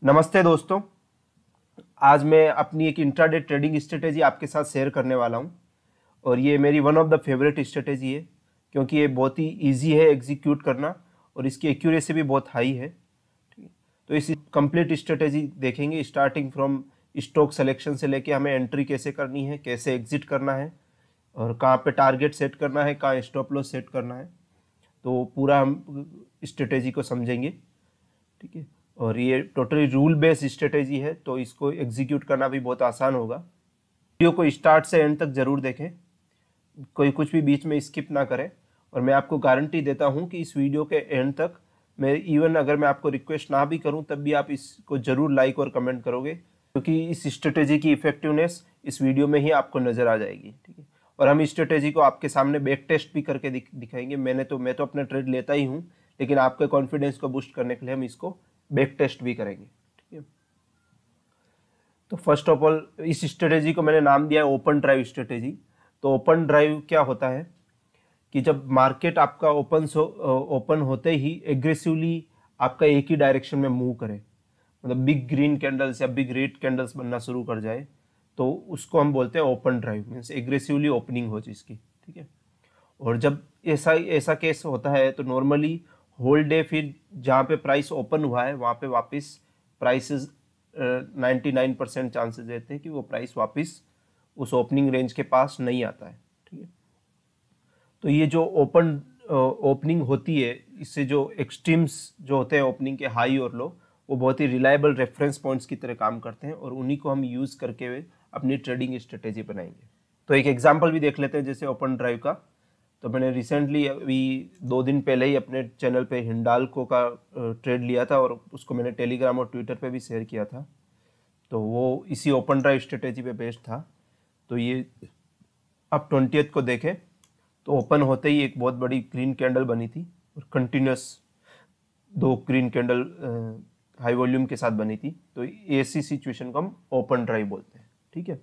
नमस्ते दोस्तों। आज मैं अपनी एक इंट्राडे ट्रेडिंग स्ट्रेटेजी आपके साथ शेयर करने वाला हूं और ये मेरी one of the favourite strategy है क्योंकि ये बहुत ही इजी है एग्जीक्यूट करना और इसकी एक्यूरेसी भी बहुत हाई है। ठीक है, तो इस कंप्लीट स्ट्रेटेजी देखेंगे स्टार्टिंग फ्रॉम स्टॉक सिलेक्शन से लेके हमें एंट्री कैसे करनी है, कैसे एग्जिट करना है और कहाँ पे टारगेट सेट करना है, कहाँ स्टॉप लॉस सेट करना है। तो पूरा हम स्ट्रेटेजी को समझेंगे। ठीक है, और ये टोटली रूल बेस्ड स्ट्रेटेजी है तो इसको एग्जीक्यूट करना भी बहुत आसान होगा। वीडियो को स्टार्ट से एंड तक जरूर देखें, कोई कुछ भी बीच में स्किप ना करें। और मैं आपको गारंटी देता हूं कि इस वीडियो के एंड तक मैं इवन अगर मैं आपको रिक्वेस्ट ना भी करूं तब भी आप इसको जरूर लाइक और कमेंट करोगे क्योंकि इस स्ट्रेटेजी की इफेक्टिवनेस इस वीडियो में ही आपको नजर आ जाएगी। ठीक है, और हम इस स्ट्रेटेजी को आपके सामने बैक टेस्ट भी करके दिखाएंगे। मैं तो अपना ट्रेड लेता ही हूँ, लेकिन आपके कॉन्फिडेंस को बूस्ट करने के लिए हम इसको बैक टेस्ट भी करेंगे। ठीक है, तो फर्स्ट ऑफ ऑल इस स्ट्रेटेजी को मैंने नाम दिया है ओपन ड्राइव स्ट्रेटेजी। तो ओपन ड्राइव क्या होता है कि जब मार्केट आपका ओपन होते ही एग्रेसिवली आपका एक ही डायरेक्शन में मूव करे, मतलब बिग ग्रीन कैंडल्स या बिग रेड कैंडल्स बनना शुरू कर जाए, तो उसको हम बोलते हैं open drive. Means aggressively opening हो जिसकी। ठीक है, और जब ऐसा केस होता है तो नॉर्मली होल डे फिर जहाँ पे प्राइस ओपन हुआ है वहाँ पे वापस प्राइसेस 99% चांसेस रहते हैं कि वो प्राइस वापस उस ओपनिंग रेंज के पास नहीं आता है। ठीक है, तो ये जो ओपनिंग होती है, इससे जो एक्सट्रीम्स जो होते हैं ओपनिंग के हाई और लो, वो बहुत ही रिलायबल रेफरेंस पॉइंट्स की तरह काम करते हैं और उन्हीं को हम यूज़ करके अपनी ट्रेडिंग स्ट्रेटेजी बनाएंगे। तो एक एग्जांपल भी देख लेते हैं जैसे ओपन ड्राइव का। तो मैंने रिसेंटली अभी 2 दिन पहले ही अपने चैनल पे हिंडाल्को का ट्रेड लिया था और उसको मैंने टेलीग्राम और ट्विटर पे भी शेयर किया था। तो वो इसी ओपन ड्राइव स्ट्रेटेजी पे बेस्ड था। तो ये अब 20th को देखें तो ओपन होते ही एक बहुत बड़ी ग्रीन कैंडल बनी थी और continuous 2 green candle high volume के साथ बनी थी। तो ऐसी सिचुएशन को हम ओपन ड्राइव बोलते हैं। ठीक है,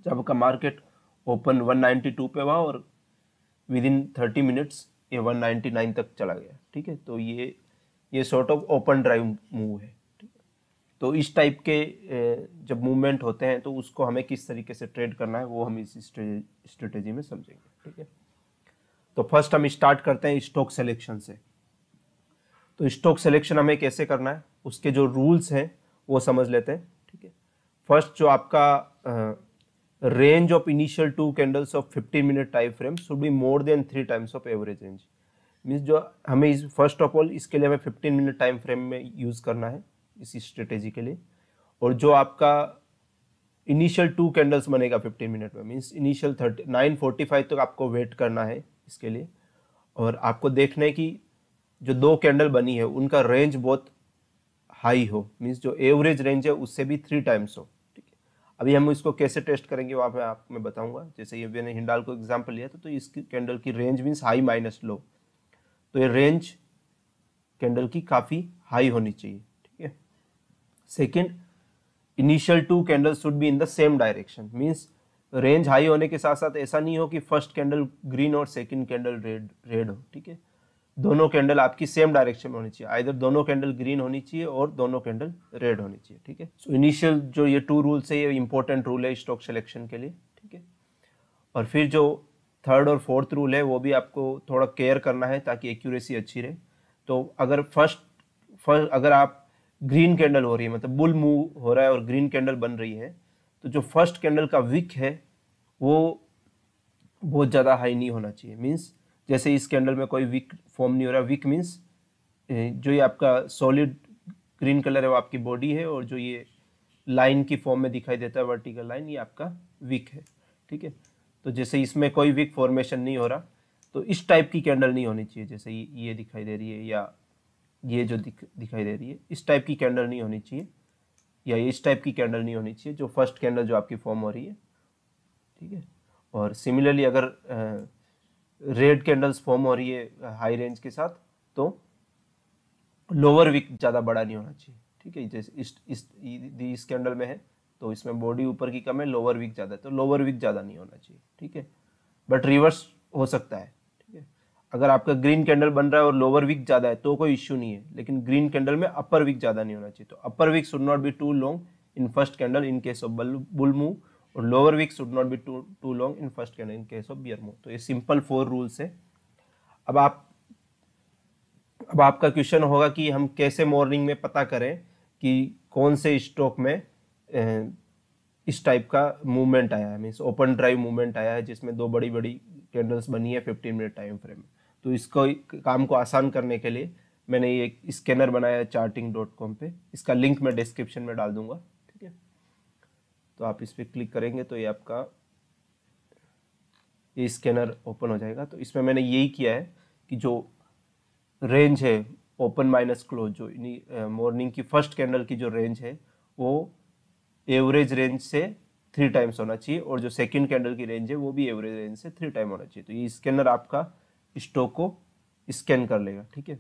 जब का मार्केट ओपन 192 पे हुआ और विद इन 30 मिनट्स ये 199 तक चला गया। ठीक है, तो ये sort of open drive move है। ठीक है, तो इस टाइप के जब मूवमेंट होते हैं तो उसको हमें किस तरीके से ट्रेड करना है वो हम इस स्ट्रेटेजी में समझेंगे। ठीक है, तो फर्स्ट हम स्टार्ट करते हैं स्टॉक सिलेक्शन से। तो स्टॉक सिलेक्शन हमें कैसे करना है उसके जो रूल्स हैं वो समझ लेते हैं। ठीक है, फर्स्ट जो आपका range of initial 2 candles of 15-minute time frame should be more than 3 times of average range। Means जो हमें इस फर्स्ट ऑफ ऑल इसके लिए हमें 15-minute टाइम फ्रेम में यूज करना है इस स्ट्रेटेजी के लिए। और जो आपका इनिशियल 2 कैंडल्स बनेगा 15 मिनट में, मीन्स इनिशियल 9:45 तक आपको वेट करना है इसके लिए। और आपको देखना है कि जो 2 कैंडल बनी है उनका रेंज बहुत हाई हो, मीन्स जो एवरेज रेंज है उससे भी 3 टाइम्स हो। अभी हम इसको कैसे टेस्ट करेंगे वहाँ पे मैं बताऊंगा। जैसे ये मैंने हिंडाल्को एग्जांपल लिया था तो इसकी कैंडल की range means high minus low, तो ये रेंज कैंडल की काफ़ी हाई होनी चाहिए। ठीक है, second initial 2 candles should be in the same direction. Means range high होने के साथ साथ ऐसा नहीं हो कि फर्स्ट कैंडल ग्रीन और सेकंड कैंडल रेड हो। ठीक है, दोनों कैंडल आपकी सेम डायरेक्शन में होनी चाहिए, आइदर दोनों कैंडल ग्रीन होनी चाहिए और दोनों कैंडल रेड होनी चाहिए। ठीक है, सो इनिशियल जो ये 2 रूल्स है ये इंपॉर्टेंट रूल है स्टॉक सिलेक्शन के लिए। ठीक है, और फिर जो थर्ड और फोर्थ रूल है वो भी आपको थोड़ा केयर करना है ताकि एक्यूरेसी अच्छी रहे। तो अगर अगर आप ग्रीन कैंडल हो रही है, मतलब बुल मूव हो रहा है और ग्रीन कैंडल बन रही है, तो जो फर्स्ट कैंडल का विक है वो बहुत ज़्यादा हाई नहीं होना चाहिए। मीन्स जैसे इस कैंडल में कोई विक फॉर्म नहीं हो रहा। विक मीन्स जो ये आपका सॉलिड ग्रीन कलर है वो आपकी बॉडी है और जो ये लाइन की फॉर्म में दिखाई देता है वर्टिकल लाइन, ये आपका विक है। ठीक है, तो जैसे इसमें कोई विक फॉर्मेशन नहीं हो रहा तो इस टाइप की कैंडल नहीं होनी चाहिए। जैसे ये दिखाई दे रही है या ये जो दिखाई दे रही है, इस टाइप की कैंडल नहीं होनी चाहिए या इस टाइप की कैंडल नहीं होनी चाहिए जो फर्स्ट कैंडल जो आपकी फॉर्म हो रही है। ठीक है, और सिमिलरली अगर रेड कैंडल्स फॉर्म हो रही है हाई रेंज के साथ तो लोअर विक ज़्यादा बड़ा नहीं होना चाहिए। ठीक है, जैसे इस कैंडल में है तो इसमें बॉडी ऊपर की कम है, लोअर विक ज़्यादा है, तो लोअर विक ज़्यादा नहीं होना चाहिए। ठीक है, बट रिवर्स हो सकता है। ठीक है, अगर आपका ग्रीन कैंडल बन रहा है और लोअर विक ज्यादा है तो कोई इश्यू नहीं है, लेकिन ग्रीन कैंडल में अपर विक ज्यादा नहीं होना चाहिए। तो upper wick should not be too long in first candle in case of bull move, और lower wick should not be too long in first candle in case of bear move. तो ये simple 4 rules है। अब आपका question होगा कि हम कैसे मॉर्निंग में पता करें कि कौन से स्टॉक में इस टाइप का मूवमेंट आया है, मीन्स ओपन ड्राइव मूवमेंट आया है जिसमें 2 बड़ी बड़ी कैंडल्स बनी है 15 मिनट टाइम फ्रेम में। तो इसको काम को आसान करने के लिए मैंने ये एक स्कैनर बनाया है charting.com पे, इसका लिंक मैं डिस्क्रिप्शन में डाल दूंगा, ठीक है। तो आप इस पर क्लिक करेंगे तो ये आपका ये स्कैनर ओपन हो जाएगा। तो इसमें मैंने यही किया है कि जो रेंज है ओपन माइनस क्लोज, जो मॉर्निंग की फर्स्ट कैंडल की जो रेंज है वो एवरेज रेंज से 3 टाइम्स होना चाहिए, और जो सेकंड कैंडल की रेंज है वो भी एवरेज रेंज से 3 टाइम होना चाहिए। तो ये स्कैनर आपका स्टॉक को स्कैन कर लेगा, ठीक है।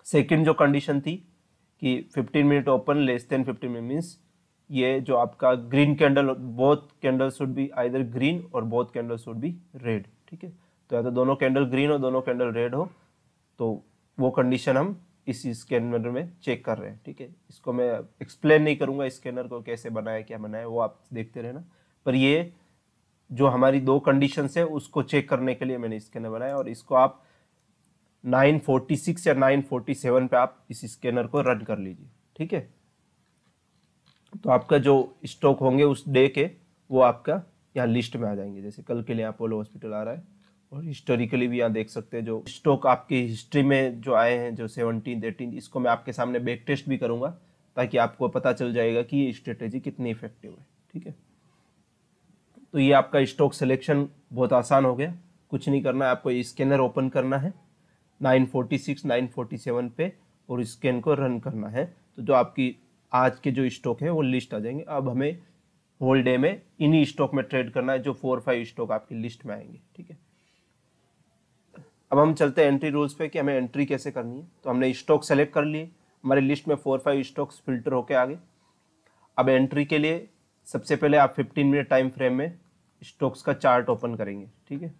सेकंड जो कंडीशन थी कि 15 minute open less than 15 minute, means ये जो आपका green candle, both candle should be either green और both candle should be red, ठीक है। तो या तो दोनों कैंडल ग्रीन हो दोनों कैंडल रेड हो, तो वो कंडीशन हम इस स्कैनर में चेक कर रहे हैं, ठीक है। इसको मैं एक्सप्लेन नहीं करूंगा स्कैनर को कैसे बनाया क्या बनाया, वो आप देखते रहना। पर ये जो हमारी 2 कंडीशंस है उसको चेक करने के लिए मैंने स्कैनर बनाया, और इसको आप 946 या 947 पे आप इस स्कैनर को रन कर लीजिए, ठीक है। तो आपका जो स्टॉक होंगे उस डे के वो आपका यहाँ लिस्ट में आ जाएंगे। जैसे कल के लिए अपोलो हॉस्पिटल आ रहा है, और हिस्टोरिकली भी यहाँ देख सकते हैं जो स्टॉक आपकी हिस्ट्री में जो आए हैं, जो 17 18, इसको मैं आपके सामने बैक टेस्ट भी करूंगा ताकि आपको पता चल जाएगा कि ये स्ट्रेटेजी कितनी इफेक्टिव है, ठीक है। तो ये आपका स्टॉक सिलेक्शन बहुत आसान हो गया, कुछ नहीं करना है आपको, स्कैनर ओपन करना है 946 947 पे और स्कैन को रन करना है। तो जो आपकी आज के जो स्टॉक है वो लिस्ट आ जाएंगे। अब हमें होल डे में इन्हीं स्टॉक में ट्रेड करना है जो 4-5 स्टॉक आपकी लिस्ट में आएंगे, ठीक है। अब हम चलते हैं एंट्री रूल्स पे कि हमें एंट्री कैसे करनी है। तो हमने स्टॉक सेलेक्ट कर लिए, हमारी लिस्ट में 4-5 स्टॉक्स फिल्टर होके आ गए। अब एंट्री के लिए सबसे पहले आप 15 मिनट टाइम फ्रेम में स्टॉक्स का चार्ट ओपन करेंगे, ठीक है।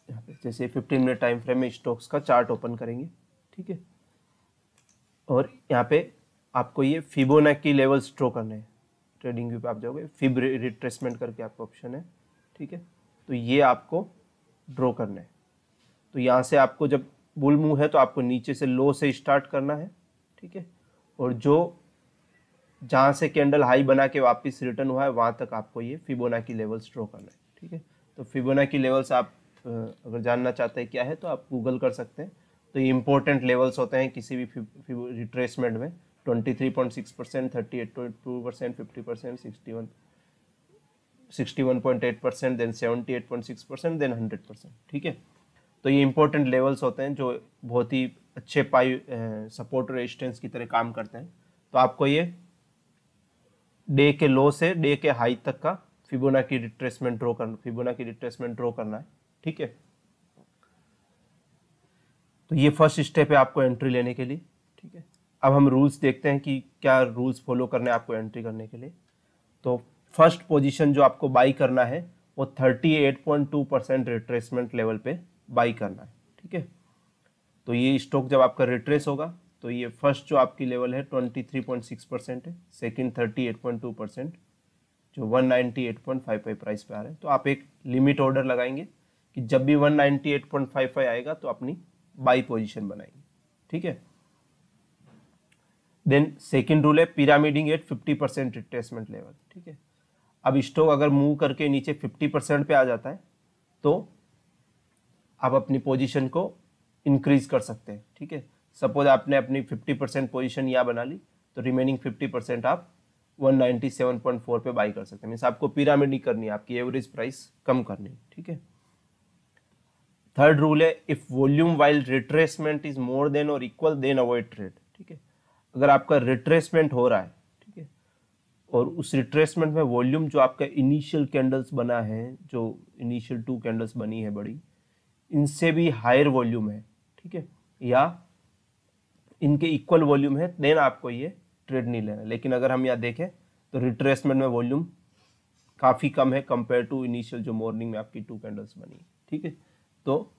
यहाँ पे जैसे 15 मिनट टाइम फ्रेम में स्टॉक्स का चार्ट ओपन करेंगे, ठीक है। और यहाँ पे आपको ये फिबोनाची लेवल्स ड्रॉ करने हैं। ट्रेडिंग व्यू पे आप जाओगे, फिब रिट्रेसमेंट करके आपका ऑप्शन है, ठीक है। तो ये आपको ड्रॉ करना है। तो यहाँ से आपको जब बुल मूव है तो आपको नीचे से लो से स्टार्ट करना है, ठीक है। और जो जहाँ से कैंडल हाई बना के वापस रिटर्न हुआ है वहाँ तक आपको ये फिबोनाची लेवल्स ड्रॉ करना है, ठीक है। तो फिबोनाची लेवल्स आप अगर जानना चाहते हैं क्या है तो आप गूगल कर सकते हैं। तो ये इंपॉर्टेंट लेवल्स होते हैं किसी भी रिट्रेसमेंट में, 23.6%, 38.2%, 50%, 61.8%, देन 78.6%, देन 100%, ठीक है। तो ये इंपॉर्टेंट लेवल्स होते हैं जो बहुत ही अच्छे सपोर्ट रेजिस्टेंस की तरह काम करते हैं। तो आपको ये डे के लो से डे के हाई तक का फिबोनाची रिट्रेसमेंट ड्रॉ करना है, ठीक है। तो ये फर्स्ट स्टेप है आपको एंट्री लेने के लिए, ठीक है। अब हम रूल्स देखते हैं कि क्या रूल्स फॉलो करने हैं आपको एंट्री करने के लिए। तो फर्स्ट पोजीशन जो आपको बाई करना है वो 38.2% रिट्रेसमेंट लेवल पे बाई करना है, ठीक है। तो ये स्टॉक जब आपका रिट्रेस होगा तो ये फर्स्ट जो आपकी लेवल है 23.6% है, सेकंड 38.2% जो 198.55 प्राइस पे आ रहा है। तो आप एक लिमिट ऑर्डर लगाएंगे कि जब भी 198.55 आएगा तो अपनी बाई पोजीशन बनाएंगे, ठीक है। देन सेकंड रूल है पिरामिडिंग एट 50% रिट्रेसमेंट लेवल, ठीक है। अब स्टॉक अगर मूव करके नीचे 50% पे आ जाता है तो आप अपनी पोजीशन को इंक्रीज कर सकते हैं, ठीक है। सपोज आपने अपनी 50% पोजीशन यहाँ बना ली तो रिमेनिंग 50% आप 197.4 पे बाई कर सकते हैं। मीन्स आपको पिरामिड करनी है, आपकी एवरेज प्राइस कम करनी है, ठीक है। थर्ड रूल है if volume while retracement is more than और इक्वल देन अवॉइड ट्रेड, ठीक है। अगर आपका रिट्रेसमेंट हो रहा है, ठीक है, और उस रिट्रेसमेंट में वॉल्यूम जो आपका इनिशियल कैंडल्स बना है, जो इनिशियल 2 कैंडल्स बनी है बड़ी, इनसे भी हायर वॉल्यूम है, ठीक है, या इनके इक्वल वॉल्यूम है, देन आपको ये ट्रेड नहीं लेना। लेकिन अगर हम यहाँ देखें तो रिट्रेसमेंट में वॉल्यूम काफ़ी कम है कंपेयर टू इनिशियल जो मॉर्निंग में आपकी 2 कैंडल्स बनी, ठीक है। तो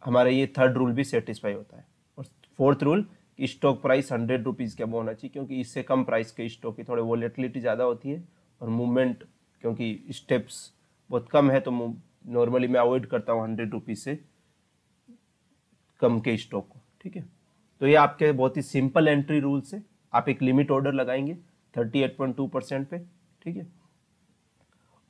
हमारा ये थर्ड रूल भी सेटिस्फाई होता है। और fourth rule, stock price 100 rupees के अब होना चाहिए, क्योंकि इससे कम प्राइस के स्टॉक की थोड़ी वॉलेटिलिटी ज़्यादा होती है और मूवमेंट, क्योंकि स्टेप्स बहुत कम है, तो नॉर्मली मैं अवॉइड करता हूँ 100 रुपीज़ से कम के स्टॉक को, ठीक है। तो ये आपके बहुत ही सिंपल एंट्री रूल्स है। आप एक लिमिट ऑर्डर लगाएंगे 38.2% पे, ठीक है,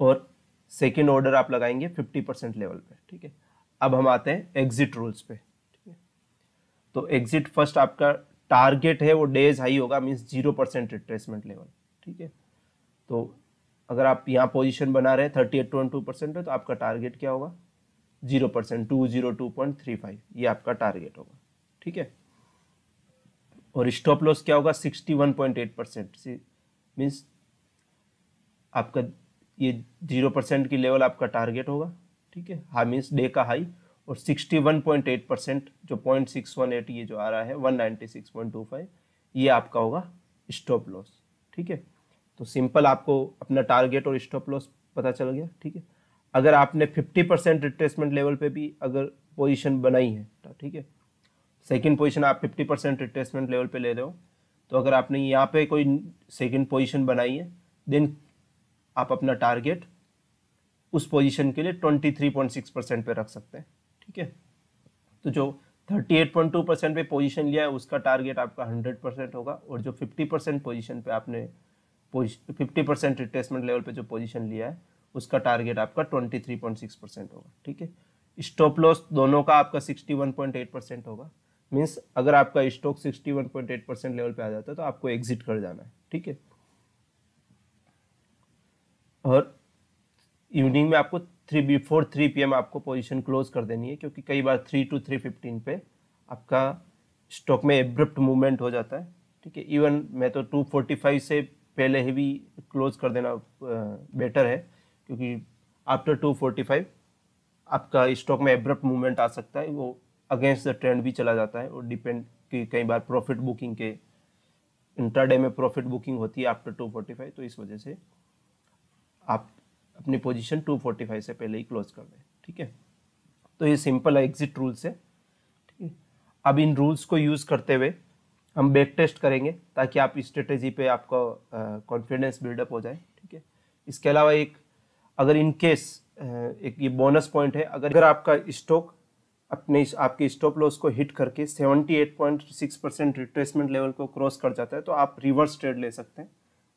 और सेकेंड ऑर्डर आप लगाएंगे 50% लेवल पे, ठीक है। अब हम आते हैं एग्जिट रूल्स पे, ठीक है। तो एग्जिट फर्स्ट आपका टारगेट है वो डेज हाई होगा, मीन्स 0% रिट्रेसमेंट लेवल, ठीक है। तो अगर आप यहाँ पोजीशन बना रहे हैं 38.2% है, तो आपका टारगेट क्या होगा 0%, 202.35, ये आपका टारगेट होगा, ठीक है। और स्टॉप लॉस क्या होगा 61.8%, मीन्स आपका ये 0% की लेवल आपका टारगेट होगा, ठीक है। हाँ, मीन्स डे का हाई, और 61.8% जो 0.618 ये जो आ रहा है 196.25, ये आपका होगा स्टॉप लॉस, ठीक है। तो सिंपल आपको अपना टारगेट और स्टॉप लॉस पता चल गया, ठीक है। अगर आपने 50% रिट्रेसमेंट लेवल पे भी अगर पोजीशन बनाई है, ठीक है, सेकंड पोजीशन आप 50% रिट्रेसमेंट लेवल पे ले रहे हो, तो अगर आपने यहाँ पे कोई सेकंड पोजीशन बनाई है, देन आप अपना टारगेट उस पोजीशन के लिए 23.6% पे रख सकते हैं, ठीक है। तो जो 38.2% पे पोजीशन लिया है उसका टारगेट आपका 100% होगा, और जो 50% पोजीशन पे आपने 50% रिट्रेसमेंट लेवल पे जो पोजीशन लिया है उसका टारगेट आपका 23.6% होगा, ठीक है। स्टॉप लॉस दोनों का आपका 61.8% होगा, मीन्स अगर आपका स्टॉक 61.8% लेवल पे आ जाता है तो आपको एग्जिट कर जाना है, ठीक है। और इवनिंग में आपको बिफोर 3 PM आपको पोजीशन क्लोज कर देनी है, क्योंकि कई बार 3 to 3:15 पे आपका स्टॉक में एब्रप्ट मूवमेंट हो जाता है, ठीक है। इवन मैं तो 2:45 से पहले ही भी क्लोज कर देना बेटर है, क्योंकि आफ्टर 2:45 आपका स्टॉक में एब्रप्ट मूवमेंट आ सकता है, वो अगेंस्ट द ट्रेंड भी चला जाता है, और डिपेंड कि कई बार प्रॉफिट बुकिंग के इंट्राडे में प्रॉफिट बुकिंग होती है आफ्टर 2:45, तो इस वजह से आप अपनी पोजीशन 2:45 से पहले ही क्लोज कर दें, ठीक है। तो ये सिंपल एग्जिट रूल्स है, ठीक है। अब इन रूल्स को यूज़ करते हुए हम बैक टेस्ट करेंगे, ताकि आप स्ट्रेटेजी पे आपका कॉन्फिडेंस बिल्डअप हो जाए, ठीक है। इसके अलावा एक अगर इन केस एक ये बोनस पॉइंट है, अगर आपका स्टॉक आपके स्टॉप लॉस को हिट करके 78.6% रिट्रेसमेंट लेवल को क्रॉस कर जाता है, तो आप रिवर्स ट्रेड ले सकते हैं,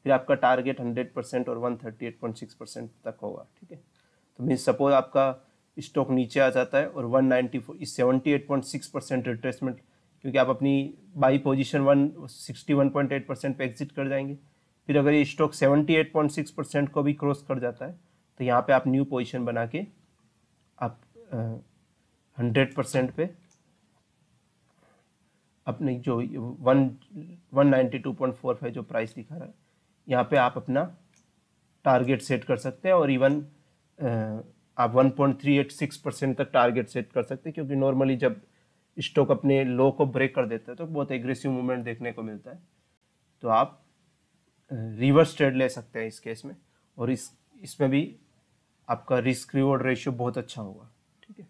फिर आपका टारगेट 100% और 138.6% तक होगा, ठीक है। तो मीन्स सपोज आपका स्टॉक नीचे आ जाता है और 194 इस 78.6% रिट्रेसमेंट, क्योंकि आप अपनी बाई पोजीशन 161.8% पे एग्जिट कर जाएंगे, फिर अगर ये स्टॉक 78.6% को भी क्रॉस कर जाता है, तो यहाँ पे आप न्यू पोजीशन बना के आप 100% पे अपनी जो 192.45 जो प्राइस दिखा रहा है, यहाँ पे आप अपना टारगेट सेट कर सकते हैं, और इवन आप 1.386% तक टारगेट सेट कर सकते हैं, क्योंकि नॉर्मली जब स्टॉक अपने लो को ब्रेक कर देता है तो बहुत एग्रेसिव मूवमेंट देखने को मिलता है, तो आप रिवर्स ट्रेड ले सकते हैं इस केस में, और इसमें भी आपका रिस्क रिवॉर्ड रेशियो बहुत अच्छा होगा, ठीक है।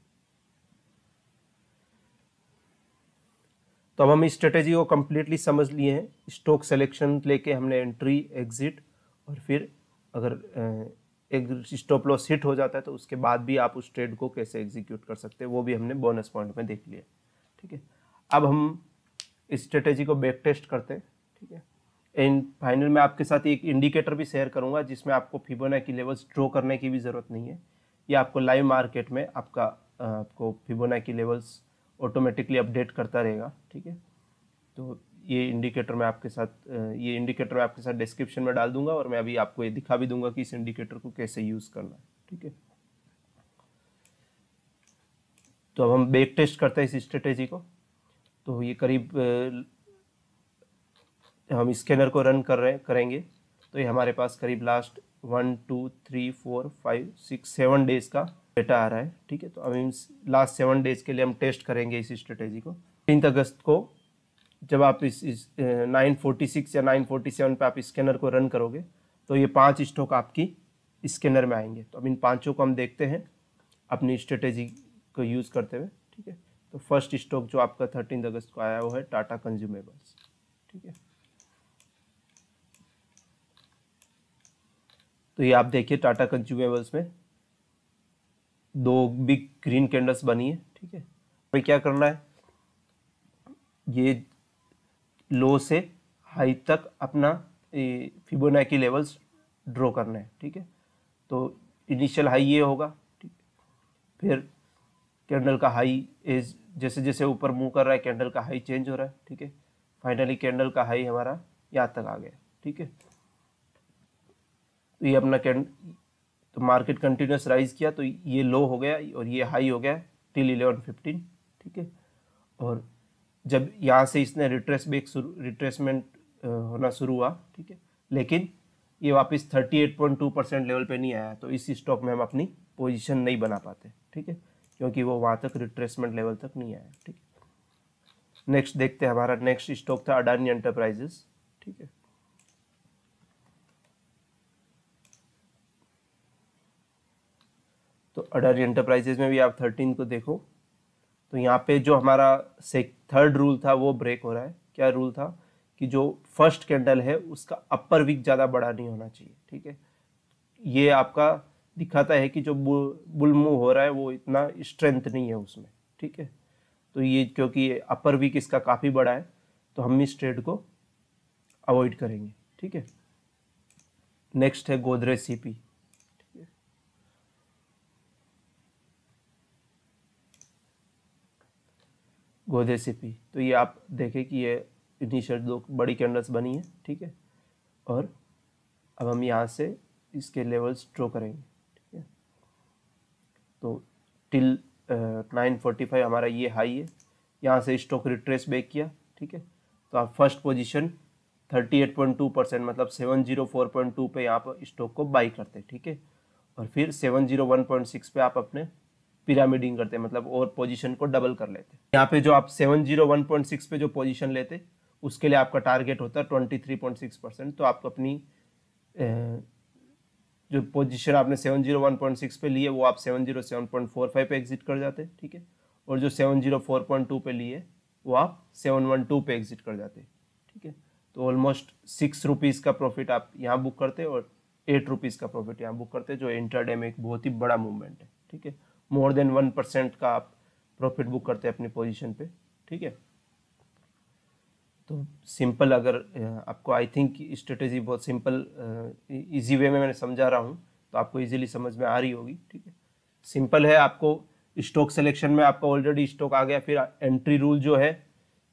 तो अब हम इस स्ट्रेटेजी को कम्प्लीटली समझ लिए हैं, स्टॉक सिलेक्शन लेके हमने एंट्री, एग्जिट, और फिर अगर एक स्टॉप लॉस हिट हो जाता है तो उसके बाद भी आप उस ट्रेड को कैसे एग्जीक्यूट कर सकते हैं, वो भी हमने बोनस पॉइंट में देख लिया, ठीक है। अब हम इस स्ट्रेटेजी को बैक टेस्ट करते हैं, ठीक है। एंड फाइनल में आपके साथ एक इंडिकेटर भी शेयर करूंगा, जिसमें आपको फिबोनाची लेवल्स ड्रॉ करने की भी ज़रूरत नहीं है, ये आपको लाइव मार्केट में आपको फिबोनाची लेवल्स ऑटोमेटिकली अपडेट करता रहेगा, ठीक है। तो ये इंडिकेटर मैं आपके साथ डिस्क्रिप्शन में डाल दूंगा, और मैं अभी आपको ये दिखा भी दूंगा कि इस इंडिकेटर को कैसे यूज़ करना है, ठीक है। तो अब हम बैक टेस्ट करते हैं इस स्ट्रेटेजी को। तो ये करीब हम स्कैनर को रन करेंगे, तो ये हमारे पास करीब लास्ट 1 2 3 4 5 6 7 डेज का डेटा आ रहा है, ठीक है। तो अब लास्ट 7 डेज के लिए हम टेस्ट करेंगे इस स्ट्रेटेजी को। 3 अगस्त को जब आप इस 946 या 947 पे आप स्कैनर को रन करोगे तो ये 5 स्टॉक आपकी स्कैनर में आएंगे। तो अब इन पांचों को हम देखते हैं अपनी स्ट्रेटेजी को यूज़ करते हुए, ठीक है। तो फर्स्ट स्टॉक जो आपका 13 अगस्त को आया वो है टाटा कंज्यूमेबल्स, ठीक है। तो ये आप देखिए टाटा कंज्यूमेबल्स में 2 बिग ग्रीन कैंडल्स बनी है, ठीक है। हमें क्या करना है, ये लो से हाई तक अपना फिबोनाची लेवल्स ड्रॉ करना है, ठीक है। तो इनिशियल हाई ये होगा, ठीक है। फिर कैंडल का हाई इज जैसे जैसे ऊपर मूव कर रहा है कैंडल का हाई चेंज हो रहा है, ठीक है। फाइनली कैंडल का हाई हमारा यहाँ तक आ गया, ठीक है। तो ये अपना तो मार्केट कंटिन्यूस राइज किया तो ये लो हो गया और ये हाई हो गया टिल 11:15, ठीक है। और जब यहाँ से इसने रिट्रेसमेंट होना शुरू हुआ, ठीक है, लेकिन ये वापस 38.2% लेवल पे नहीं आया, तो इस स्टॉक में हम अपनी पोजीशन नहीं बना पाते, ठीक है, क्योंकि वो वहाँ तक रिट्रेसमेंट लेवल तक नहीं आया, ठीक है। नेक्स्ट देखते हैं, हमारा नेक्स्ट स्टॉक था अडानी एंटरप्राइजेस, ठीक है। तो अडानी एंटरप्राइजेस में भी आप 13 को देखो तो यहाँ पे जो हमारा थर्ड रूल था वो ब्रेक हो रहा है। क्या रूल था कि जो फर्स्ट कैंडल है उसका अपर विक ज़्यादा बड़ा नहीं होना चाहिए, ठीक है। ये आपका दिखाता है कि जो बुल मूव हो रहा है वो इतना स्ट्रेंथ नहीं है उसमें, ठीक है। तो ये क्योंकि अपर विक इसका काफ़ी बड़ा है तो हम इस ट्रेड को अवॉइड करेंगे, ठीक है। नेक्स्ट है गोदरेज सीपी, गोदरेज सीपी। तो ये आप देखें कि ये इनिशियल 2 बड़ी कैंडल्स बनी है, ठीक है। और अब हम यहाँ से इसके लेवल्स ड्रॉ करेंगे, ठीक है। तो टिल 945 हमारा ये हाई है, यहाँ से स्टॉक रिट्रेस बैक किया, ठीक है। तो आप फर्स्ट पोजीशन 38.2% मतलब 704.2 पे यहाँ पर स्टॉक को बाई करते हैं, ठीक है। और फिर 701.6 पे आप अपने पिरामिडिंग करते हैं, मतलब और पोजीशन को डबल कर लेते हैं। यहाँ पे जो आप 701.6 पे जो पोजीशन लेते उसके लिए आपका टारगेट होता है 23.6%। तो आपको अपनी जो पोजीशन आपने 701.6 पे लिए वो आप 707.45 पे एग्जिट कर जाते, ठीक है। और जो 704.2 पे लिए वो आप 712 पे एग्जिट कर जाते, ठीक है। तो ऑलमोस्ट 6 रुपीज़ का प्रॉफिट आप यहाँ बुक करते और 8 रुपीज़ का प्रॉफिट यहाँ बुक करते, जो इंट्राडे में एक बहुत ही बड़ा मूवमेंट है, ठीक है। मोर देन 1% का आप प्रॉफिट बुक करते हैं अपनी पोजीशन पे, ठीक है। तो सिंपल, अगर आपको आई थिंक स्ट्रेटेजी बहुत सिंपल इजी वे में मैंने समझा रहा हूँ तो आपको इजीली समझ में आ रही होगी, ठीक है। सिंपल है, आपको स्टॉक सिलेक्शन में आपका ऑलरेडी स्टॉक आ गया, फिर एंट्री रूल जो है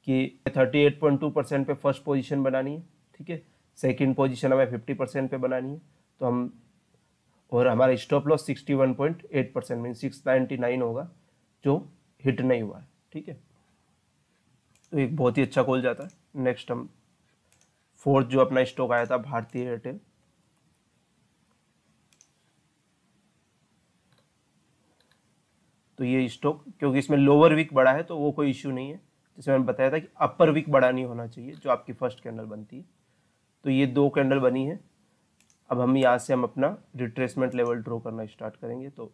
कि 38.2% पे फर्स्ट पोजीशन बनानी है, ठीक है। सेकंड पोजीशन हमें 50% पे बनानी है, तो हम, और हमारा स्टॉप लॉस 61.8% मीन 699 होगा जो हिट नहीं हुआ है, ठीक है। तो एक बहुत ही अच्छा कॉल जाता है। नेक्स्ट हम फोर्थ जो अपना स्टॉक आया था भारतीय एयरटेल, तो ये स्टॉक क्योंकि इसमें लोअर वीक बड़ा है तो वो कोई इश्यू नहीं है, जैसे मैंने बताया था कि अपर वीक बड़ा नहीं होना चाहिए जो आपकी फर्स्ट कैंडल बनती है। तो ये 2 कैंडल बनी है। अब हम यहाँ से हम अपना रिट्रेसमेंट लेवल ड्रॉ करना स्टार्ट करेंगे। तो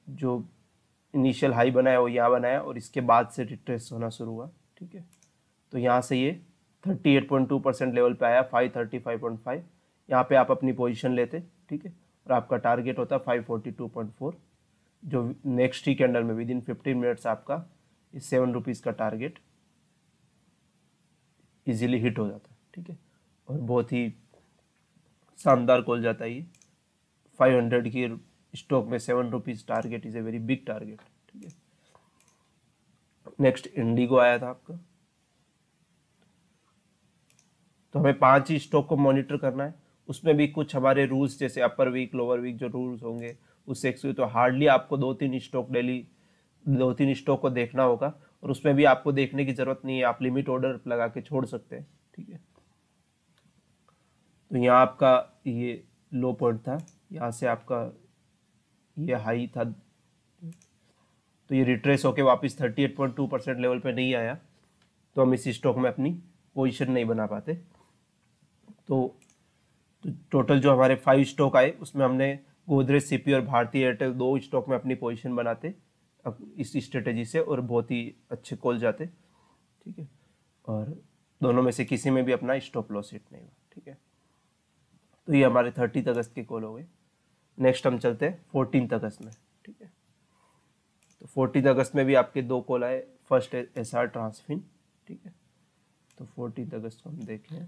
जो इनिशियल हाई बनाया वो यहाँ बनाया और इसके बाद से रिट्रेस होना शुरू हुआ, ठीक है। तो यहाँ से ये 38.2% लेवल पे आया 535.5, यहाँ पे आप अपनी पोजीशन लेते, ठीक है। और आपका टारगेट होता 542.4, जो नेक्स्ट ही कैंडल में विद इन 15 मिनट्स आपका इस 7 रुपीज़ का टारगेट इजीली हिट हो जाता है, ठीक है। और बहुत ही शानदार कॉल जाता है ये। 500 की स्टॉक में 7 rupees target is a very big target, ठीक है। नेक्स्ट इंडिगो आया था आपका। तो हमें 5 ही स्टॉक को मॉनिटर करना है, उसमें भी कुछ हमारे रूल्स जैसे अपर वीक लोअर वीक जो रूल्स होंगे उससे एक्सक्यूज, तो हार्डली आपको 2-3 स्टॉक डेली 2-3 स्टॉक को देखना होगा, और उसमें भी आपको देखने की जरूरत नहीं है, आप लिमिट ऑर्डर लगा के छोड़ सकते हैं, ठीक है। तो यहाँ आपका ये लो पॉइंट था, यहाँ से आपका ये हाई था, तो ये रिट्रेस होके वापस 38.2% लेवल पे नहीं आया, तो हम इस स्टॉक में अपनी पोजीशन नहीं बना पाते। तो टोटल जो हमारे 5 स्टॉक आए उसमें हमने गोदरेज, सीपी और भारतीय एयरटेल 2 स्टॉक में अपनी पोजीशन बनाते अब इस स्ट्रेटेजी से, और बहुत ही अच्छे कॉल जाते। ठीक है, और दोनों में से किसी में भी अपना स्टॉप लॉस हिट नहीं हुआ। ठीक है, तो ये हमारे 30 अगस्त के कॉल हो गए। नेक्स्ट हम चलते हैं 14 अगस्त में। ठीक है, तो 14 अगस्त में भी आपके 2 कॉल आए। फर्स्ट है एसआर ट्रांसफिन। ठीक है, तो 14 अगस्त को हम देखें,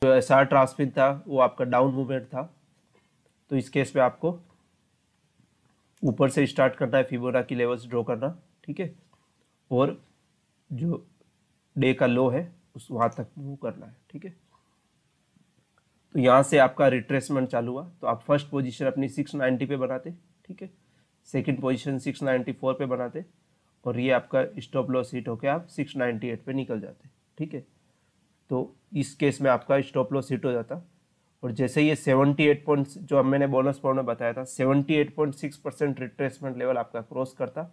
जो एसआर ट्रांसफिन था वो आपका डाउन मूवमेंट था। तो इस केस में आपको ऊपर से स्टार्ट करना है, फिबोनाची लेवल्स ड्रॉ करना। ठीक है, और जो डे का लो है उस वहां तक मूव करना है। ठीक है, तो यहाँ से आपका रिट्रेसमेंट चालू हुआ, तो आप फर्स्ट पोजीशन अपनी 690 पे बनाते। ठीक है, सेकंड पोजीशन 694 पे बनाते, और ये आपका स्टॉप लॉस हिट होकर आप 698 पे निकल जाते। ठीक है, तो इस केस में आपका स्टॉप लॉस हिट हो जाता, और जैसे ये 78 पॉइंट्स जो अब मैंने बोनस पॉइंट में बताया था 78.6% रिट्रेसमेंट लेवल आपका क्रॉस करता,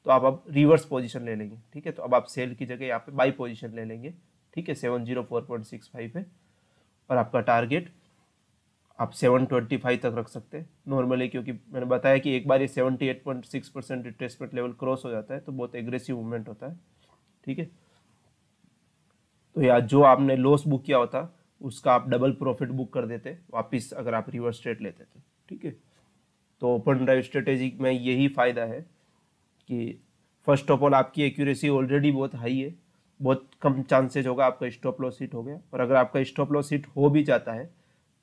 तो आप अब रिवर्स पोजीशन ले लेंगे। ठीक है, तो अब आप सेल की जगह यहाँ पे बाई पोजीशन ले लेंगे। ठीक है, 704.65 पे, और आपका टारगेट आप 725 तक रख सकते हैं नॉर्मली, क्योंकि मैंने बताया कि एक बार ये 78.6% रिट्रेसमेंट लेवल क्रॉस हो जाता है तो बहुत एग्रेसिव मूवमेंट होता है। ठीक है, तो यार जो आपने लॉस बुक किया होता उसका आप डबल प्रॉफिट बुक कर देते वापस अगर आप रिवर्स ट्रेड लेते तो। ठीक है, तो ओपन ड्राइव स्ट्रेटेजी में यही फ़ायदा है कि फर्स्ट ऑफ ऑल आपकी एक्यूरेसी ऑलरेडी बहुत हाई है, बहुत कम चांसेज होगा आपका स्टॉप लॉस हिट हो गया, और अगर आपका स्टॉप लॉस हिट हो भी जाता है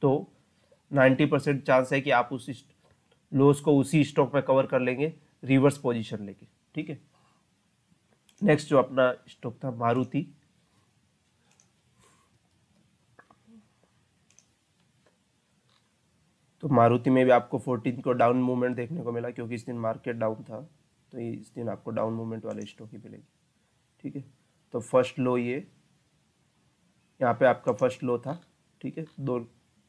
तो 90% चांस है कि आप उस लॉस को उसी स्टॉक में कवर कर लेंगे रिवर्स पोजीशन लेके। ठीक है, नेक्स्ट जो अपना स्टॉक था मारुति। तो मारुति में भी आपको 14 को डाउन मूवमेंट देखने को मिला, क्योंकि इस दिन मार्केट डाउन था, तो इस दिन आपको डाउन मूवमेंट वाले स्टॉक ही मिलेगी। ठीक है, तो फर्स्ट लो ये यहाँ पे आपका फर्स्ट लो था। ठीक है, 2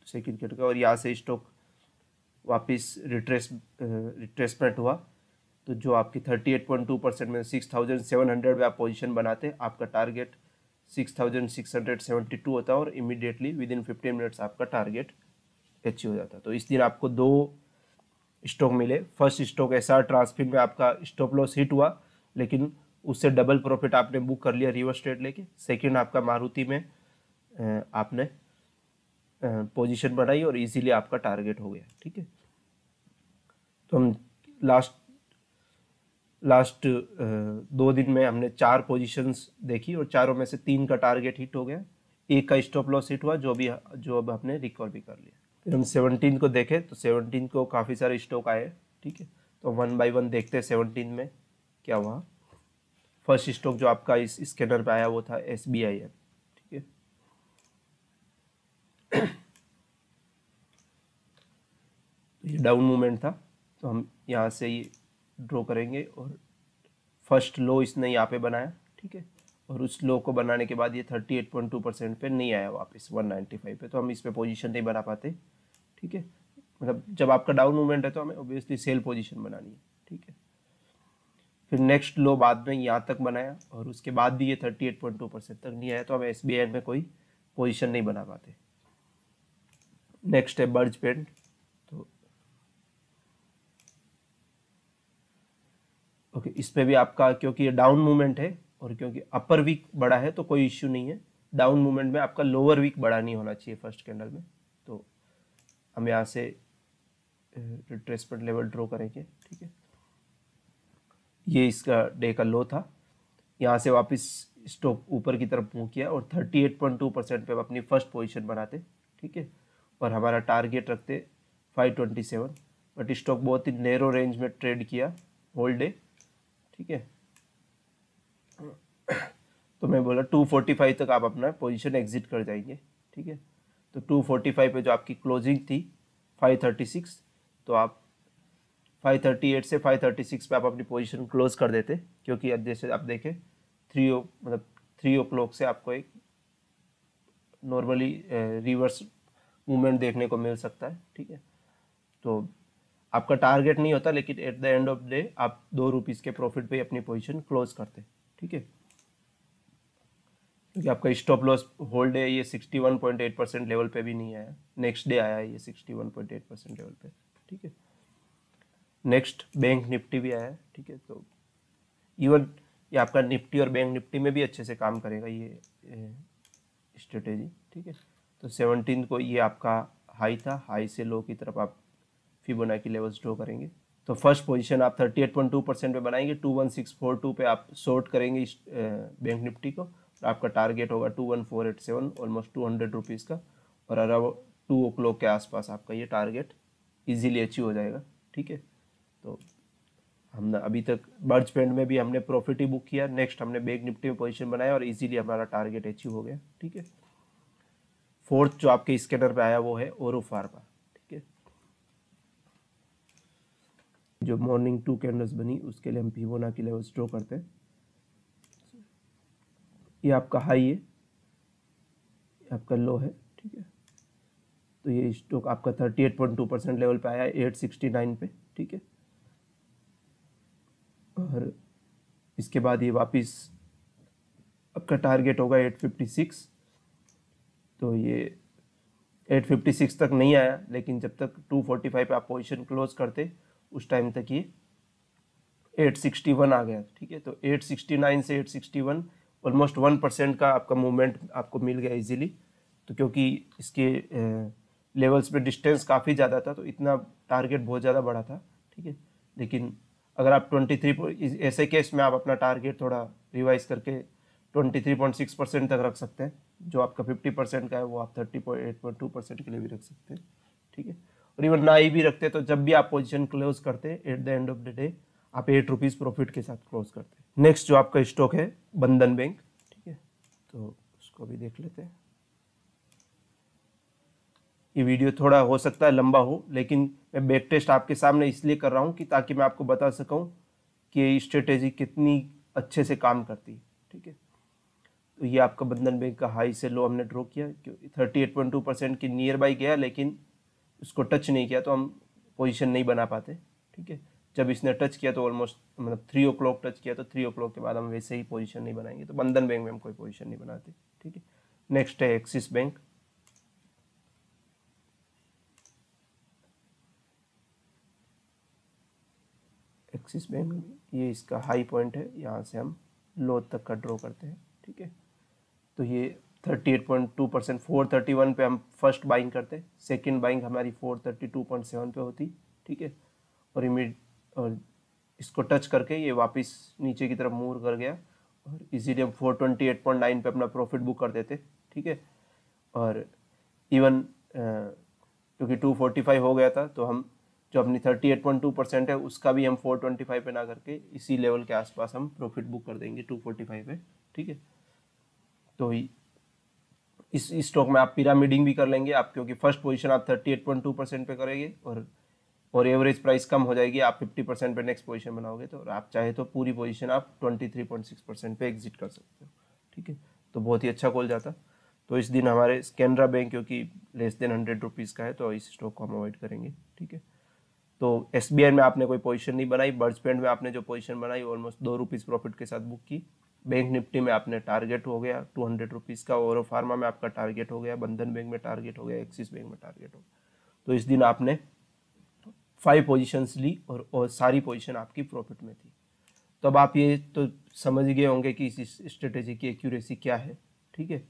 सेकंड का, और यहाँ से स्टॉक वापस रिट्रेसमेंट हुआ, तो जो आपकी 38.2% में 6700 पे आप पोजीशन बनाते, आपका टारगेट 6672 होता है, और इमीडिएटली विद इन 15 मिनट्स आपका टारगेट अचीव हो जाता। तो इस दिन आपको 2 स्टॉक मिले। फर्स्ट स्टॉक एसआर ट्रांसफिन में आपका स्टॉप लॉस हिट हुआ, लेकिन उससे डबल प्रॉफिट आपने बुक कर लिया रिवर्स ट्रेड लेके। सेकंड आपका मारुति में आपने पोजीशन बनाई और इजीली आपका टारगेट हो गया। ठीक है, तो हम लास्ट 2 दिन में हमने 4 पोजीशंस देखी, और चारों में से 3 का टारगेट हिट हो गया, एक का स्टॉप लॉस हिट हुआ जो अब हमने रिकवर भी कर लिया। फिर हम 17 को देखें, तो 17 को काफ़ी सारे स्टॉक आए। ठीक है, तो 1 बाय 1 देखते हैं 17 में क्या हुआ। फर्स्ट स्टॉक जो आपका इस स्कैनर पे आया वो था SBIN। ठीक है, तो ये डाउन मूवमेंट था, तो हम यहाँ से ये ड्रॉ करेंगे, और फर्स्ट लो इसने यहाँ पे बनाया। ठीक है, और उस लो को बनाने के बाद ये 38.2% पे नहीं आया वापस 195 पे, तो हम इस पे पोजीशन नहीं बना पाते। ठीक है, मतलब जब आपका डाउन मूवमेंट है तो हमें ऑब्वियसली सेल पोजीशन बनानी है। ठीक है, फिर नेक्स्ट लो बाद में यहाँ तक बनाया, और उसके बाद भी ये 38.2% तक नहीं आया, तो हम SBI में कोई पोजीशन नहीं बना पाते। नेक्स्ट है बर्ज पेंट। तो ओके, इस पे भी आपका क्योंकि ये डाउन मूवमेंट है और क्योंकि अपर वीक बड़ा है तो कोई इश्यू नहीं है। डाउन मूवमेंट में आपका लोअर वीक बड़ा नहीं होना चाहिए फर्स्ट कैंडल में। तो हम यहाँ से रिट्रेसमेंट लेवल ड्रॉ करेंगे। ठीक है, ये इसका डे का लो था, यहाँ से वापस स्टॉक ऊपर की तरफ मूव किया और 38.2% पे अपनी फर्स्ट पोजीशन बनाते। ठीक है, और हमारा टारगेट रखते 527, बट स्टॉक बहुत ही नैरो रेंज में ट्रेड किया होल डे। ठीक है, तो मैं बोला 245 तक आप अपना पोजीशन एग्जिट कर जाएंगे। ठीक है, तो 245 पे जो आपकी क्लोजिंग थी 536, तो आप 538 से 536 पे आप अपनी पोजीशन क्लोज कर देते, क्योंकि अब जैसे आप देखें 3 o'clock से आपको एक नॉर्मली रिवर्स मूवमेंट देखने को मिल सकता है। ठीक है, तो आपका टारगेट नहीं होता, लेकिन at the end of day आप 2 रुपीज़ के प्रॉफिट पे अपनी पोजीशन क्लोज करते हैं। ठीक है, क्योंकि आपका स्टॉप लॉस होल्ड है ये 61.8% लेवल पे भी नहीं आया, नेक्स्ट डे आया है ये 61.8% लेवल पे। ठीक है, नेक्स्ट बैंक निफ्टी भी आया है। ठीक है, तो इवन ये आपका निफ्टी और बैंक निफ्टी में भी अच्छे से काम करेगा ये स्ट्रेटेजी। ठीक है, तो 17 को ये आपका हाई था, हाई से लो की तरफ आप फिबोनाची लेवल्स ड्रॉ करेंगे। तो फर्स्ट पोजीशन आप 38.2% पे बनाएंगे, 21642 पे आप शॉर्ट करेंगे इस बैंक निफ्टी को, और आपका टारगेट होगा 21487, ऑलमोस्ट 200 रुपीज़ का, और अराउंड 2 ओ क्लॉक के आसपास आपका ये टारगेट इजीली अचीव हो जाएगा। ठीक है, तो हमने अभी तक बर्ज पेंड में भी हमने प्रॉफिट ही बुक किया, नेक्स्ट हमने बैंक निफ्टी में पोजीशन बनाया और इजीली हमारा टारगेट अचीव हो गया। ठीक है, फोर्थ जो आपके स्कैनर पे आया वो है ओरो फार्मा। ठीक है, जो मॉर्निंग 2 कैंडल्स बनी उसके लिए हम फिबोनाची लेवल्स ड्रॉ करते हैं। ये आपका हाई है, ये आपका लो है। ठीक है, तो ये स्टॉक आपका 38.2% लेवल पे आया है 869 पे। ठीक है, और इसके बाद ये वापस आपका टारगेट होगा 856। तो ये 856 तक नहीं आया, लेकिन जब तक 245 पे आप पोजीशन क्लोज करते उस टाइम तक ये 861 आ गया। ठीक है, तो 869 से 861 ऑलमोस्ट 1% का आपका मूवमेंट आपको मिल गया इजीली। तो क्योंकि इसके लेवल्स पे डिस्टेंस काफ़ी ज़्यादा था, तो इतना टारगेट बहुत ज़्यादा बड़ा था। ठीक है, लेकिन अगर आप 23 ऐसे केस में आप अपना टारगेट थोड़ा रिवाइज करके 23.6% तक रख सकते हैं, जो आपका 50% का है वो आप 30.8.2% के लिए भी रख सकते हैं। ठीक है, और इवन ना ही भी रखते तो जब भी आप पोजीशन क्लोज करते at the end of the day आप 8 रुपीज़ प्रॉफिट के साथ क्लोज करते हैं। नेक्स्ट जो आपका स्टॉक है बंधन बैंक। ठीक है, तो उसको भी देख लेते हैं। ये वीडियो थोड़ा हो सकता है लंबा हो, लेकिन मैं बैक टेस्ट आपके सामने इसलिए कर रहा हूँ कि ताकि मैं आपको बता सकूँ कि ये स्ट्रेटेजी कितनी अच्छे से काम करती है। ठीक है, तो ये आपका बंधन बैंक का हाई से लो हमने ड्रॉ किया, 38.2% की नियर बाई गया, लेकिन उसको टच नहीं किया तो हम पोजीशन नहीं बना पाते। ठीक है, जब इसने टच किया तो ऑलमोस्ट मतलब 3 ओ क्लॉक टच किया, तो 3 ओ क्लॉक के बाद हम वैसे ही पोजीशन नहीं बनाएंगे, तो बंधन बैंक में हम कोई पोजीशन नहीं बनाते। ठीक है, नेक्स्ट है एक्सिस बैंक। एक्सिस बैंक में ये इसका हाई पॉइंट है, यहाँ से हम लो तक का ड्रॉ करते हैं। ठीक है, तो ये 38.2% 431 पे हम फर्स्ट बाइंग करते, सेकंड बाइंग हमारी 432.7 पे होती। ठीक है, और इसको टच करके ये वापस नीचे की तरफ मूव कर गया, और इजीली हम 428.9 पे अपना प्रॉफिट बुक कर देते। ठीक है, और इवन क्योंकि 245 हो गया था, तो हम जो अपनी 38.2% है उसका भी हम 425 पे ना करके इसी लेवल के आसपास हम प्रॉफिट बुक कर देंगे 245 पे। ठीक है, तो इस स्टॉक में आप पिरामिडिंग भी कर लेंगे आप, क्योंकि फर्स्ट पोजीशन आप 38.2% पे करेंगे, और एवरेज प्राइस कम हो जाएगी, आप 50% पे नेक्स्ट पोजीशन बनाओगे, तो आप चाहे तो पूरी पोजीशन आप 23.6% पे एग्जिट कर सकते हो। ठीक है, तो बहुत ही अच्छा कॉल जाता। तो इस दिन हमारे कैनरा बैंक क्योंकि लेस देन 100 रुपीज़ का है, तो इस स्टॉक को हम अवॉइड करेंगे। ठीक है, तो SBI में आपने कोई पोजीशन नहीं बनाई, बर्ज पेंड में आपने जो पोजीशन बनाई ऑलमोस्ट 2 रुपीज़ प्रॉफिट के साथ बुक की, बैंक निफ्टी में आपने टारगेट हो गया 200 रुपीज़ का, ओरो फार्मा में आपका टारगेट हो गया, बंधन बैंक में टारगेट हो गया, एक्सिस बैंक में टारगेट हो गया। तो इस दिन आपने 5 पोजीशंस ली और सारी पोजीशन आपकी प्रॉफिट में थी। तो अब आप ये तो समझ गए होंगे कि इस स्ट्रेटेजी की एक्यूरेसी क्या है। ठीक है,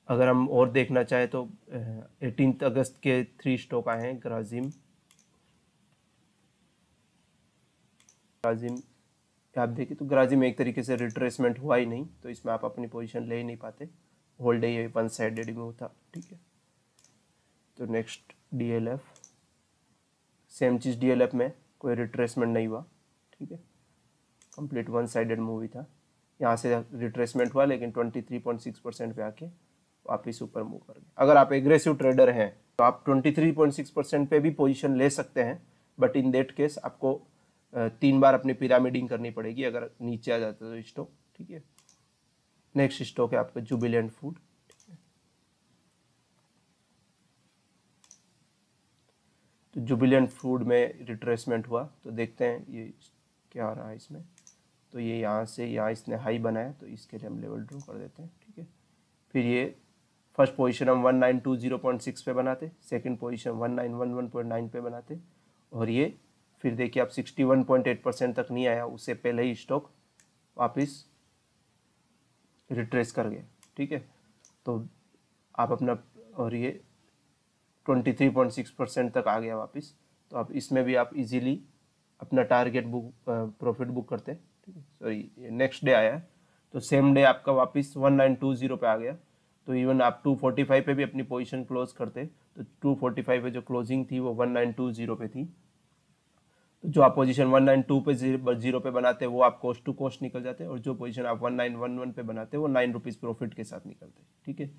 अगर हम और देखना चाहें तो 18 अगस्त के 3 स्टॉक आए हैं, ग्राजिम आप देखिए तो ग्राजिम एक तरीके से रिट्रेसमेंट हुआ ही नहीं, तो इसमें आप अपनी पोजीशन ले ही नहीं पाते, होल्ड ही वन साइडेड मूव था। ठीक है, तो नेक्स्ट DLF, सेम चीज़ DLF में कोई रिट्रेसमेंट नहीं हुआ। ठीक है, कंप्लीट वन साइडेड मूवी था, यहाँ से रिट्रेसमेंट हुआ लेकिन 23.6% पे आके वापस ऊपर मूव कर गया। अगर आप एग्रेसिव ट्रेडर हैं तो आप 23.6% पे भी पोजीशन ले सकते हैं, बट इन दैट केस आपको 3 बार अपनी पिरामिडिंग करनी पड़ेगी अगर नीचे आ जाता है तो स्टॉक। ठीक है, नेक्स्ट स्टॉक है आपका जुबिलेंट फूड। तो जुबिलेंट फूड में रिट्रेसमेंट हुआ, तो देखते हैं ये क्या आ रहा है इसमें। तो ये यहाँ से यहाँ इसने हाई बनाया, तो इसके लिए हम लेवल ड्रॉ कर देते हैं, ठीक है। फिर ये फर्स्ट पोजीशन हम 1920.6 पे बनाते, सेकंड पोजीशन 1911.9 पे बनाते, और ये फिर देखिए आप 61.8% तक नहीं आया, उससे पहले ही स्टॉक वापस रिट्रेस कर गया, ठीक है। तो आप अपना, और ये 23.6% तक आ गया वापस, तो आप इसमें भी आप इजीली अपना टारगेट बुक प्रॉफिट बुक करते हैं, ठीक है। सॉरी, नेक्स्ट डे आया है, तो सेम डे आपका वापस 1920 पे आ गया, तो इवन आप 245 पे भी अपनी पोजीशन क्लोज करते, तो 245 पे जो क्लोजिंग थी वो 1920 पे थी, तो जो आप पोजीशन 192 पे 0 पे बनाते हैं वो आप कोस्ट टू कोस्ट निकल जाते हैं, और जो पोजीशन आप 1911 पे बनाते हैं वो 9 रुपीज़ प्रॉफिट के साथ निकलते हैं, ठीक है।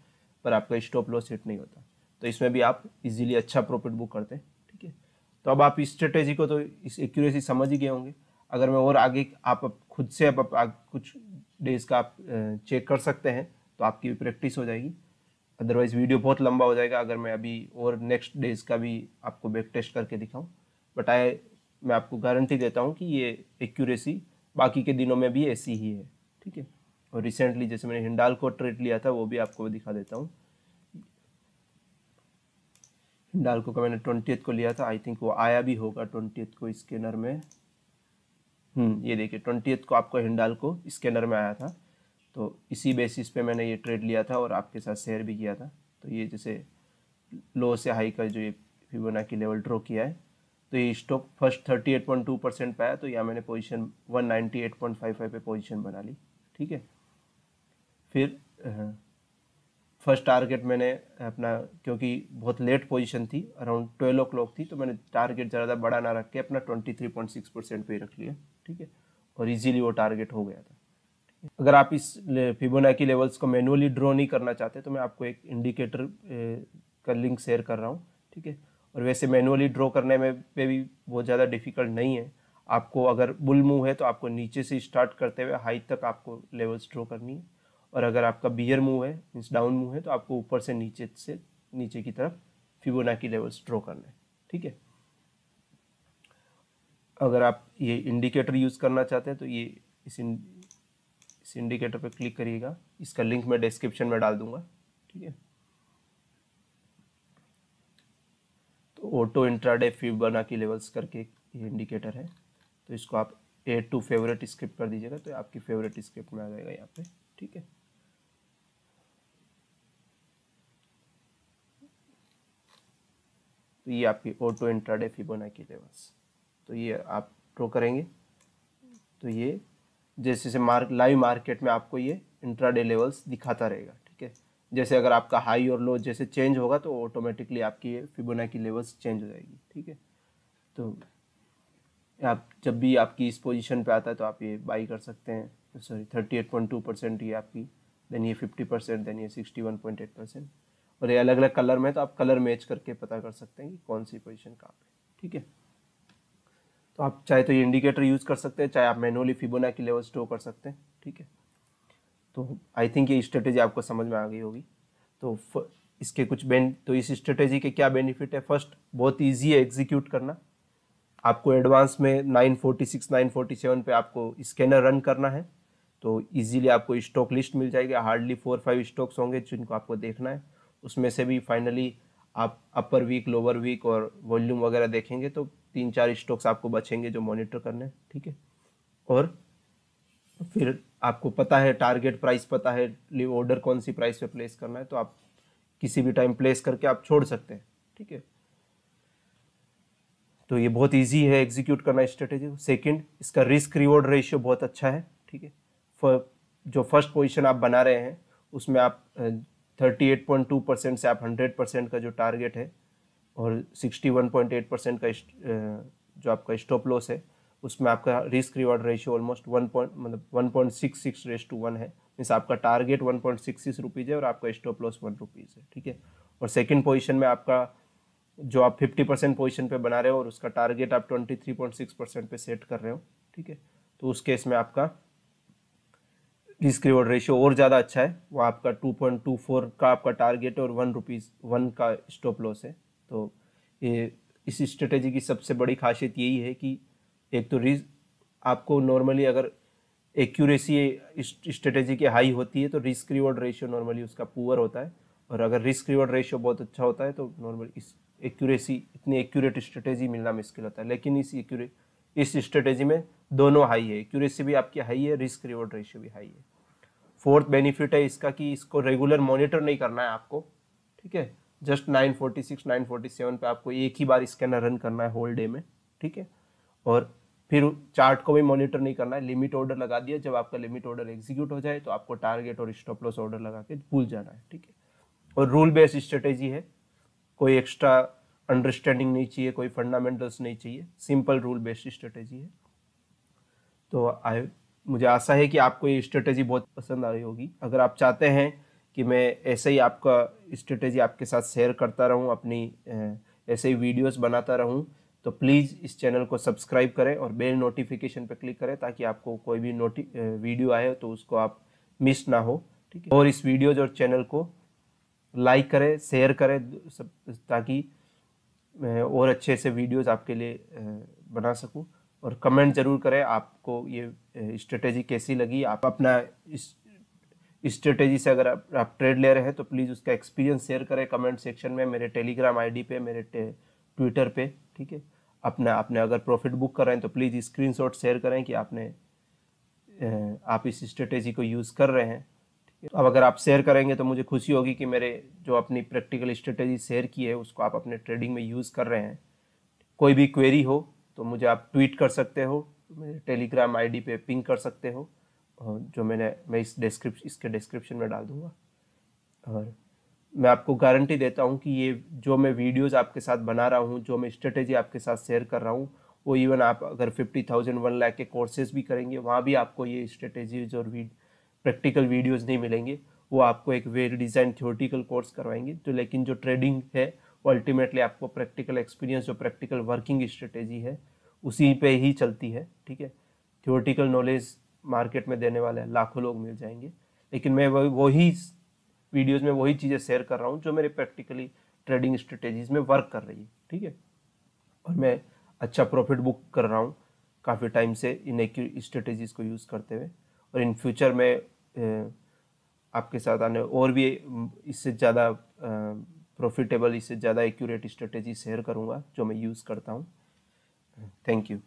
पर आपका स्टॉप लॉस हिट नहीं होता, तो इसमें भी आप इजीली अच्छा प्रॉफिट बुक करते हैं, ठीक है। तो अब आप इस स्ट्रेटेजी को तो इस एक्यूरेसी समझ ही गए होंगे। अगर मैं और आगे आप खुद से कुछ डेज का आप चेक कर सकते हैं तो आपकी भी प्रैक्टिस हो जाएगी, अदरवाइज वीडियो बहुत लंबा हो जाएगा अगर मैं अभी और नेक्स्ट डेज का भी आपको बैक टेस्ट करके दिखाऊं। बट मैं आपको गारंटी देता हूं कि ये एक्यूरेसी बाकी के दिनों में भी ऐसी ही है, ठीक है। और रिसेंटली जैसे मैंने हिंडाल्को ट्रेड लिया था वो भी आपको दिखा देता हूँ। हिंडाल्को का मैंने 20th को लिया था, आई थिंक वो आया भी होगा 20th को स्कैनर में। ये देखिए 20th को आपको हिंडाल्को स्कैनर में आया था, तो इसी बेसिस पे मैंने ये ट्रेड लिया था और आपके साथ शेयर भी किया था। तो ये जैसे लो से हाई का जो ये फिबोनाची लेवल ड्रॉ किया है, तो ये स्टॉक फर्स्ट 38.2% पे आया, तो यहाँ मैंने पोजीशन 198.55 पे पोजीशन बना ली, ठीक है। फिर फर्स्ट टारगेट मैंने अपना, क्योंकि बहुत लेट पोजीशन थी अराउंड 12 o'clock थी, तो मैंने टारगेट ज़्यादा बड़ा ना रख के अपना 23.6% पे ही रख लिया, ठीक है। और इजीली वो टारगेट हो गया था। अगर आप इस फिबोनाची लेवल्स को मैनुअली ड्रॉ नहीं करना चाहते तो मैं आपको एक इंडिकेटर का लिंक शेयर कर रहा हूँ, ठीक है। और वैसे मैनुअली ड्रॉ करने में पे भी बहुत ज़्यादा डिफिकल्ट नहीं है। आपको अगर बुल मूव है तो आपको नीचे से स्टार्ट करते हुए हाई तक आपको लेवल्स ड्रॉ करनी है, और अगर आपका बियर मूव है मीन्स डाउन मूव है तो आपको ऊपर से नीचे की तरफ फिबोनाची लेवल्स ड्रॉ करना है, ठीक है। अगर आप ये इंडिकेटर यूज़ करना चाहते हैं तो ये इस इंडिकेटर पे क्लिक करिएगा, इसका लिंक मैं डिस्क्रिप्शन में डाल दूंगा, ठीक है। तो ऑटो इंट्राडे फिबोनाची लेवल्स करके ये इंडिकेटर है, तो इसको आप ऐड टू फेवरेट स्क्रिप्ट कर दीजिएगा, तो आपकी फेवरेट स्क्रिप्ट में आ जाएगा यहाँ पे, ठीक है। तो ये आपकी ऑटो इंट्राडे फिबोनाची लेवल्स, तो ये आप ड्रॉ करेंगे, तो ये जैसे जैसे लाइव मार्केट में आपको ये इंट्राडे लेवल्स दिखाता रहेगा, ठीक है। जैसे अगर आपका हाई और लो जैसे चेंज होगा तो ऑटोमेटिकली आपकी ये फिबोनाची लेवल्स चेंज हो जाएगी, ठीक है। तो आप जब भी आपकी इस पोजीशन पे आता है तो आप ये बाई कर सकते हैं। सॉरी 38.2% ये आपकी, देन ये 50%, देन ये 61.8%, और ये अलग अलग कलर में, तो आप कलर मैच करके पता कर सकते हैं कि कौन सी पोजीशन कहाँ पे, ठीक है। तो आप चाहे तो ये इंडिकेटर यूज़ कर सकते हैं, चाहे आप मैनुअली फिबोनाची लेवल स्टोर कर सकते हैं, ठीक है। तो आई थिंक ये स्ट्रेटेजी आपको समझ में आ गई होगी। तो इसके तो इस स्ट्रेटेजी के क्या बेनिफिट है। फर्स्ट, बहुत ईजी है एग्जीक्यूट करना। आपको एडवांस में 946 947 पे आपको स्कैनर रन करना है, तो इजीली आपको स्टॉक लिस्ट मिल जाएगी। हार्डली 4-5 स्टॉक्स होंगे जिनको आपको देखना है, उसमें से भी फाइनली आप अपर वीक, लोअर वीक और वॉल्यूम वगैरह देखेंगे तो 3-4 स्टॉक्स आपको बचेंगे जो मॉनिटर करने हैं, ठीक है। और फिर आपको पता है टारगेट प्राइस, पता है ऑर्डर कौन सी प्राइस पे प्लेस करना है, तो आप किसी भी टाइम प्लेस करके आप छोड़ सकते हैं, ठीक है। तो ये बहुत इजी है एग्जीक्यूट करना स्ट्रेटेजी। सेकंड, इसका रिस्क रिवॉर्ड रेशियो बहुत अच्छा है, ठीक है। जो फर्स्ट पोजीशन आप बना रहे हैं उसमें आप 38.2% से आप 100% का जो टारगेट है, और 61.8% का जो आपका स्टॉप लॉस है, उसमें आपका रिस्क रिवॉर्ड रेशियो ऑलमोस्ट 1.66:1 है। मीन्स आपका टारगेट 1.66 रुपीज़ है और आपका स्टॉप लॉस 1 रुपीज़ है, ठीक है। और सेकंड पोजीशन में आपका जो आप 50% पोजीशन पे बना रहे हो और उसका टारगेट आप 23.6% पे सेट कर रहे हो, ठीक है। तो उस केस में आपका रिस्क रिवॉर्ड रेशियो और ज़्यादा अच्छा है, वो आपका 2.24 का आपका टारगेट और 1 रुपीज़ 1 का स्टॉप लॉस है। तो ये इस स्ट्रेटेजी की सबसे बड़ी खासियत यही है कि एक तो रिस्क, आपको नॉर्मली अगर एक्यूरेसी स्ट्रेटेजी की हाई होती है तो रिस्क रिवॉर्ड रेशियो नॉर्मली उसका पुअर होता है, और अगर रिस्क रिवॉर्ड रेशियो बहुत अच्छा होता है तो नॉर्मली इस एक्यूरेसी, इतनी एक्यूरेट स्ट्रेटेजी मिलना मुश्किल होता है। लेकिन इस स्ट्रेटेजी में दोनों हाई है, एक्यूरेसी भी आपकी हाई है, रिस्क रिवॉर्ड रेशियो भी हाई है। फोर्थ बेनिफिट है इसका कि इसको रेगुलर मॉनिटर नहीं करना है आपको, ठीक है। जस्ट 946 947 पे आपको एक ही बार स्कैनर रन करना है होल डे में, ठीक है। और फिर चार्ट को भी मॉनिटर नहीं करना है, लिमिट ऑर्डर लगा दिया, जब आपका लिमिट ऑर्डर एग्जीक्यूट हो जाए तो आपको टारगेट और स्टॉप लॉस ऑर्डर लगा के भूल जाना है, ठीक है। और रूल बेस्ड स्ट्रेटेजी है, कोई एक्स्ट्रा अंडरस्टैंडिंग नहीं चाहिए, कोई फंडामेंटल्स नहीं चाहिए, सिंपल रूल बेस्ड स्ट्रेटेजी है। तो मुझे आशा है कि आपको ये स्ट्रेटेजी बहुत पसंद आई होगी। अगर आप चाहते हैं कि मैं ऐसे ही आपका स्ट्रेटेजी आपके साथ शेयर करता रहूं, अपनी ऐसे ही वीडियोस बनाता रहूं, तो प्लीज़ इस चैनल को सब्सक्राइब करें और बेल नोटिफिकेशन पर क्लिक करें ताकि आपको कोई भी वीडियो आए तो उसको आप मिस ना हो, ठीक है। और इस वीडियोज और चैनल को लाइक करें, शेयर करें सब, ताकि मैं और अच्छे से वीडियोस आपके लिए बना सकूं। और कमेंट जरूर करें आपको ये स्ट्रेटेजी कैसी लगी। आप अपना इस स्ट्रेटेजी से अगर आप ट्रेड ले रहे हैं तो प्लीज़ उसका एक्सपीरियंस शेयर करें कमेंट सेक्शन में, मेरे टेलीग्राम आईडी पे, मेरे ट्विटर पे, ठीक है। आपने अगर प्रॉफिट बुक कर रहे हैं तो प्लीज़ स्क्रीनशॉट शेयर करें कि आप इस स्ट्रेटेजी को यूज़ कर रहे हैं। अब अगर आप शेयर करेंगे तो मुझे खुशी होगी कि मेरे जो अपनी प्रैक्टिकल स्ट्रेटेजी शेयर की है उसको आप अपने ट्रेडिंग में यूज़ कर रहे हैं। कोई भी क्वेरी हो तो मुझे आप ट्वीट कर सकते हो, मेरे टेलीग्राम आईडी पे पिंग कर सकते हो, और जो मैं इसके डिस्क्रिप्शन में डाल दूंगा। और मैं आपको गारंटी देता हूँ कि ये जो मैं वीडियोस आपके साथ बना रहा हूँ, जो मैं स्ट्रेटेजी आपके साथ शेयर कर रहा हूँ, वो इवन आप अगर 50,000 1 लाख के कोर्सेज भी करेंगे वहाँ भी आपको ये स्ट्रेटेजीज और प्रैक्टिकल वीडियोस नहीं मिलेंगे। वो आपको एक वेल डिज़ाइन थ्योरेटिकल कोर्स करवाएंगे, तो लेकिन जो ट्रेडिंग है वो अल्टीमेटली आपको प्रैक्टिकल एक्सपीरियंस, जो प्रैक्टिकल वर्किंग स्ट्रेटेजी है उसी पे ही चलती है, ठीक है। थ्योरेटिकल नॉलेज मार्केट में देने वाले लाखों लोग मिल जाएंगे, लेकिन मैं वही वीडियोस में वही चीज़ें शेयर कर रहा हूँ जो मेरे प्रैक्टिकली ट्रेडिंग स्ट्रेटेजीज में वर्क कर रही है, ठीक है। और मैं अच्छा प्रॉफिट बुक कर रहा हूँ काफ़ी टाइम से इन स्ट्रेटेजीज को यूज़ करते हुए, और इन फ्यूचर में आपके साथ आने और भी इससे ज़्यादा प्रॉफिटेबल, इससे ज़्यादा एक्यूरेट स्ट्रेटेजी शेयर करूँगा जो मैं यूज़ करता हूँ। Thank you.